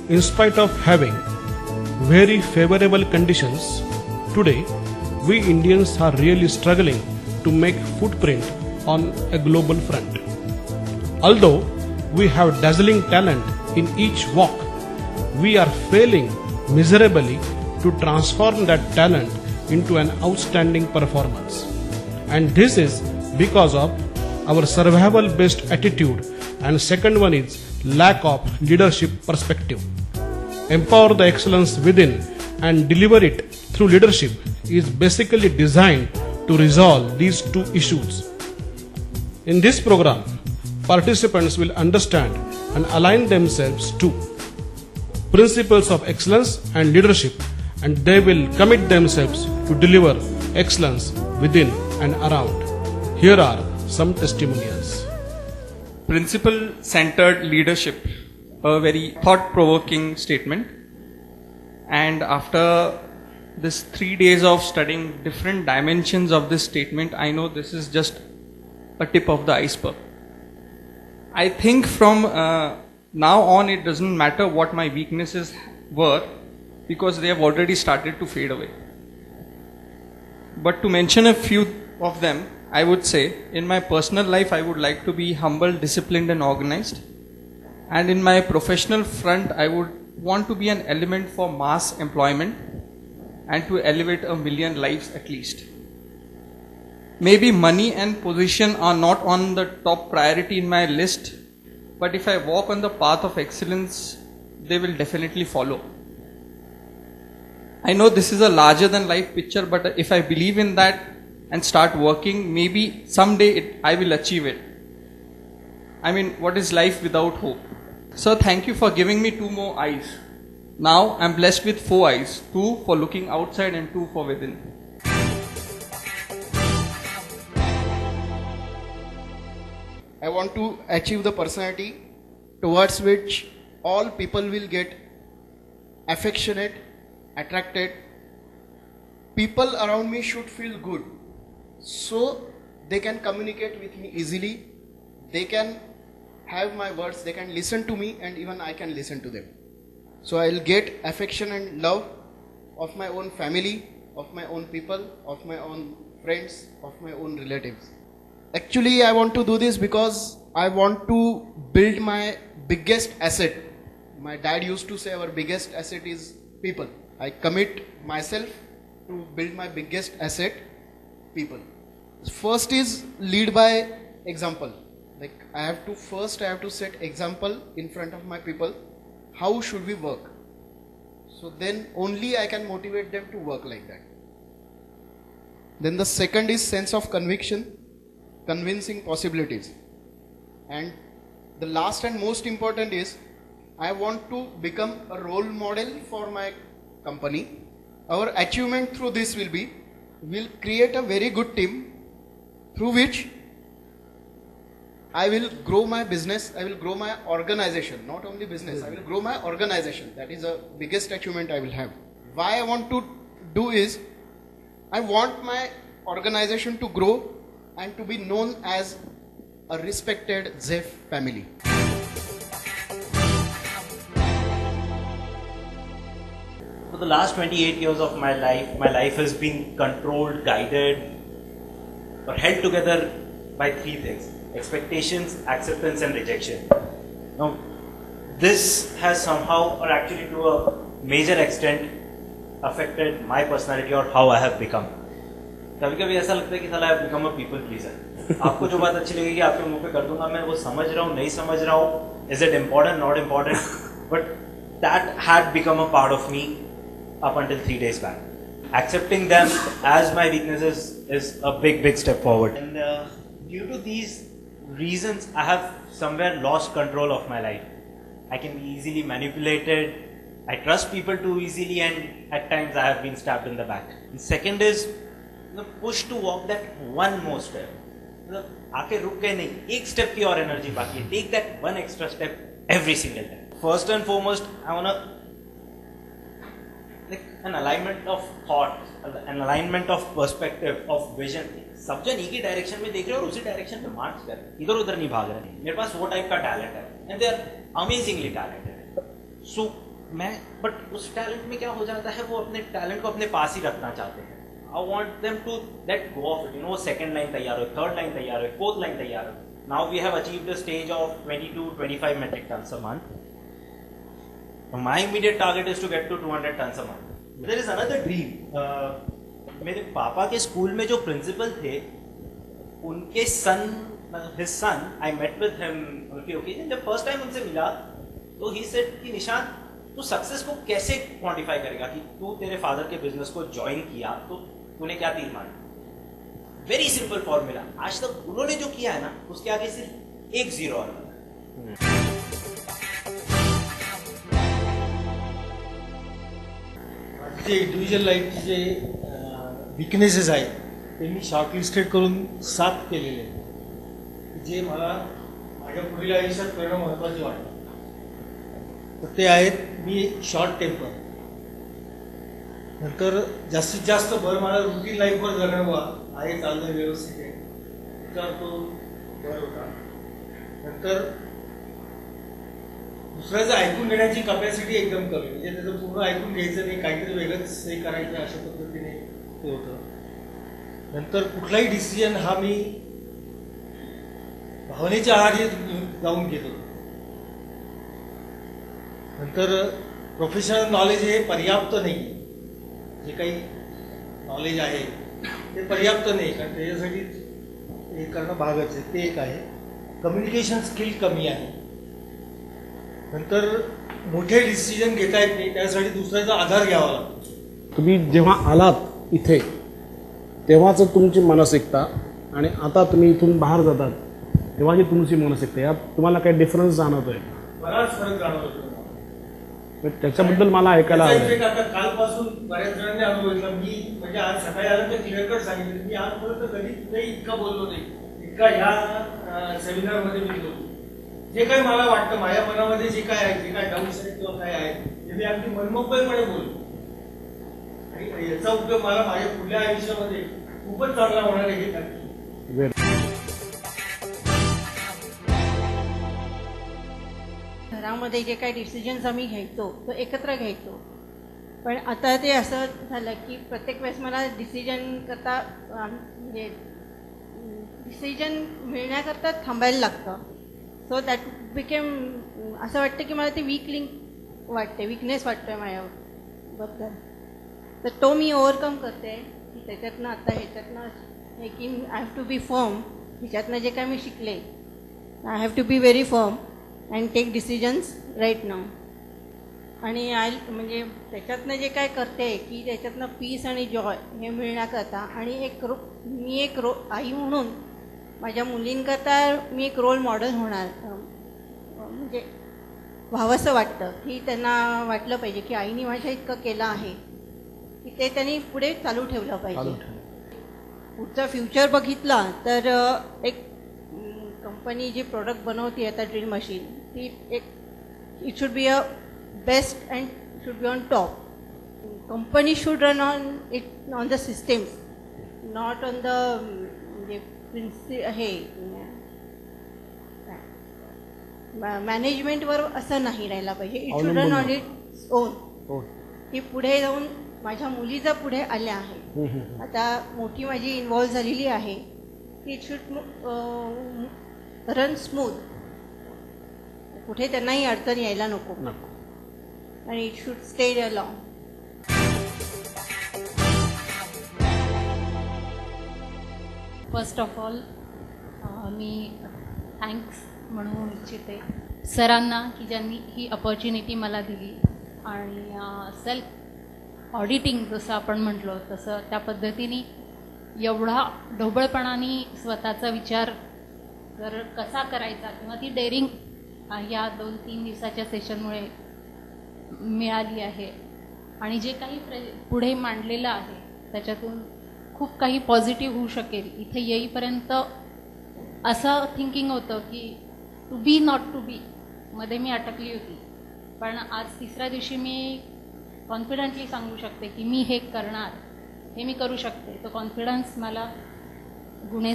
In spite of having very favorable conditions, today we Indians are really struggling to make footprint on a global front. Although we have dazzling talent in each walk, we are failing miserably to transform that talent into an outstanding performance. And this is because of our survival based attitude, and second one is lack of leadership perspective. Empower the excellence within and deliver it through leadership is basically designed to resolve these two issues. In this program, participants will understand and align themselves to principles of excellence and leadership, and they will commit themselves to deliver excellence within and around. Here are some testimonials. Principle-centered leadership, a very thought-provoking statement. And after this 3 days of studying different dimensions of this statement, I know this is just a tip of the iceberg. I think from now on it doesn't matter what my weaknesses were, because they have already started to fade away. But to mention a few of them, I would say in my personal life I would like to be humble, disciplined and organized. And in my professional front I would want to be an element for mass employment and to elevate 1 million lives at least. Maybe money and position are not on the top priority in my list, but if I walk on the path of excellence, they will definitely follow. I know this is a larger than life picture, but if I believe in that and start working, maybe someday I will achieve it. I mean, what is life without hope? So thank you for giving me 2 more eyes. Now I'm blessed with 4 eyes, 2 for looking outside and 2 for within. I want to achieve the personality towards which all people will get affectionate, attracted. People around me should feel good, so they can communicate with me easily. They can have my words, they can listen to me, and even I can listen to them. So I'll get affection and love of my own family, of my own people, of my own friends, of my own relatives. Actually, I want to do this because I want to build my biggest asset. My dad used to say our biggest asset is people. I commit myself to build my biggest asset, people. First is lead by example. Like I have to set example in front of my people. How should we work? So then only I can motivate them to work like that. Then the second is sense of conviction, convincing possibilities. And the last and most important is I want to become a role model for my company. Our achievement through this will be, we'll create a very good team through which I will grow my business, I will grow my organization, not only business, I will grow my organization. That is the biggest achievement I will have. Why I want to do is, I want my organization to grow and to be known as a respected Zeph family. For the last 28 years of my life has been controlled, guided, or held together by 3 things: expectations, acceptance and rejection. Now, this has somehow, or actually to a major extent, affected my personality or how I have become. कभी कभी ऐसा लगता है कि साला I have become a people pleaser. आपको जो बात अच्छी लगेगी आपके मुंह पे कर दूंगा, मैं वो समझ रहा हूँ नहीं समझ रहा हूँ, is it important, not important, but that had become a part of me up until 3 days back. Accepting them as my weaknesses is a big step forward. And due to these reasons, I have somewhere lost control of my life. I can be easily manipulated, I trust people too easily, and at times I have been stabbed in the back. And second is the push to walk that one more step. आके रुक गए नहीं, एक step की और energy बाकी है. Take that one extra step every single time. First and foremost, I wanna like an alignment of thought, an alignment of perspective, of vision. सब जन एक ही डायरेक्शन में देख रहे हैं और उसी डायरेक्शन में मार्च कर रहे हैं, इधर उधर नहीं भाग रहे हैं. मेरे पास वो टाइप का टैलेंट है, and they are amazingly talented. So मैं बट उस टैलेंट में क्या हो जाता है, वो अपने टैलेंट को अपने पास ही रखना चाहते हैं. I want them to let go of it. You know, second line तैयार हो, थर्ड लाइन तैयार हो, फोर्थ लाइन तैयार हो. Now we have achieved the stage of 22-25 metric tons a month. My immediate target is to get to 200 tons a month. There is another dream. मेरे पापा के school में जो प्रिंसिपल थे, उनके सन, his son, I met with him उनके occasion. जब first time उनसे मिला तो ही सेड कि निशान, तू सक्सेस को कैसे क्वांटिफाई करेगा कि तू तेरे फादर के बिजनेस को ज्वाइन किया तो तूने क्या तीर मारा. Very simple formula. आज तक उन्होंने जो किया है ना, उसके आगे सिर्फ एक जीरो और जे इंडिव्हिज्युअल लाईफचे जे विकनेसेस आहेत ते मी शॉर्टलिस्टेड करून 7 केलेले आहेत, जे मला माझ्या पुढील आयुष्यात करणं महत्त्वाचे वाटतं. तर ते आहेत, मी शॉर्ट टेम्पर. नंतर जास्तीत जास्त भर मला रुटीन लाईफवर जगणं बा आहे, चालणं व्यवस्थित आहे, त्याच्यावर तो भर होता. नंतर दुसऱ्याचं ऐकून घेण्याची कपॅसिटी एकदम कमी, म्हणजे त्याचं पूर्ण ऐकून घ्यायचं नाही, काहीतरी वेगळंच हे करायचं अशा पद्धतीने ते होतं. नंतर कुठलाही डिसिजन हा मी भावनेच्या आहारी जाऊन घेत होतो. नंतर प्रोफेशनल नॉलेज हे पर्याप्त नाही, जे काही नॉलेज आहे ते पर्याप्त नाही, कारण त्याच्यासाठी हे करणं भागच आहे, ते एक आहे. कम्युनिकेशन स्किल कमी आहे. नंतर मोठे डिसिजन घेता येत नाही, त्यासाठी दुसऱ्याचा आधार घ्यावा लागतो. तुम्ही जेव्हा आलात इथे तेव्हाच तुमची मानसिकता आणि आता तुम्ही इथून बाहेर जातात तेव्हाची तुमची मानसिकता, यात तुम्हाला काही डिफरन्स जाणवतोय? बराच फरक जाणवतो. त्याच्याबद्दल मला ऐकायला आवडेल. आता कालपासून बऱ्याच जणांनी अनुभवलं. मी म्हणजे आज सकाळी आलं तर क्लिअर कट सांगितलं, मी आजपर्यंत कधी कुठेही इतका बोललो नाही इतका ह्या सेमिनारमध्ये मी बोललो. जे काही मला वाटतं, माझ्या मनामध्ये जे काय आहे, जे काय डाऊट्स आहेत किंवा काय आहे, ते मी अगदी मनमोकळेपणे बोललो. आणि याचा उपयोग मला माझ्या पुढल्या आयुष्यामध्ये खूपच चांगला होणार आहे हे नक्की. घरामध्ये जे काही डिसिजन्स आम्ही घ्यायचो तो एकत्र घ्यायचो, पण आता ते असं झालं की प्रत्येक वेळेस मला डिसिजन करता म्हणजे डिसिजन मिळण्याकरता थांबायला लागतं. सो दॅट बिकेम असं वाटतं की मला ते वीक लिंक वाटते, विकनेस वाटतोय माझ्याबद्दल. तर तो मी ओव्हरकम करते की त्याच्यातनं आता ह्याच्यातनं की I have to be firm. ह्याच्यातनं जे काय मी शिकले, I have to be very firm and take decisions right now. आणि म्हणजे त्याच्यातनं जे काय करते की त्याच्यातनं पीस आणि जॉय हे मिळण्याकरता आणि मी एक आई म्हणून माझ्या मुलींकरता मी एक रोल मॉडेल होणार, म्हणजे व्हावंसं वाटतं की त्यांना वाटलं पाहिजे की आईने माझ्या इतकं केलं आहे की ते त्यांनी पुढे चालू ठेवलं पाहिजे. पुढचा फ्युचर बघितला तर एक कंपनी जी प्रोडक्ट बनवते आता ड्रिल मशीन, ती एक it should be a best and should be on top. Company should run on the systems, not on the म्हणजे हे मॅनेजमेंटवर असं नाही राहायला पाहिजे. It should run on its own. ती पुढे जाऊन माझ्या मुलीचा पुढे आल्या आहे, आता मोठी माझी इन्व्हॉल्व झालेली आहे. इट शुड रन स्मूथ, कुठे त्यांनाही अडचण यायला नको, आणि it should stay along. First of all me thanks म्हणू इच्छिते सरांना की ज्यांनी ही अपॉर्च्युनिटी मला दिली. आणि सेल्फ ऑडिटिंग जसं आपण म्हटलो तसं त्या पद्धतीने एवढा ढोबळपणाने स्वतःचा विचार जर कसा करायचा किंवा ती डेअरिंग या 2-3 दिवसाच्या सेशनमुळे मिळाली आहे. आणि जे काही पुढे मांडलेलं आहे त्याच्यातून खूप काही पॉझिटिव्ह होऊ शकेल. इथे येईपर्यंत असं थिंकिंग होतं की to be not to be मध्ये मी अटकली होती, पण आज 3ऱ्या दिवशी मी कॉन्फिडंटली सांगू शकते की मी हे करणार, हे मी करू शकते. तो कॉन्फिडन्स मला गुणे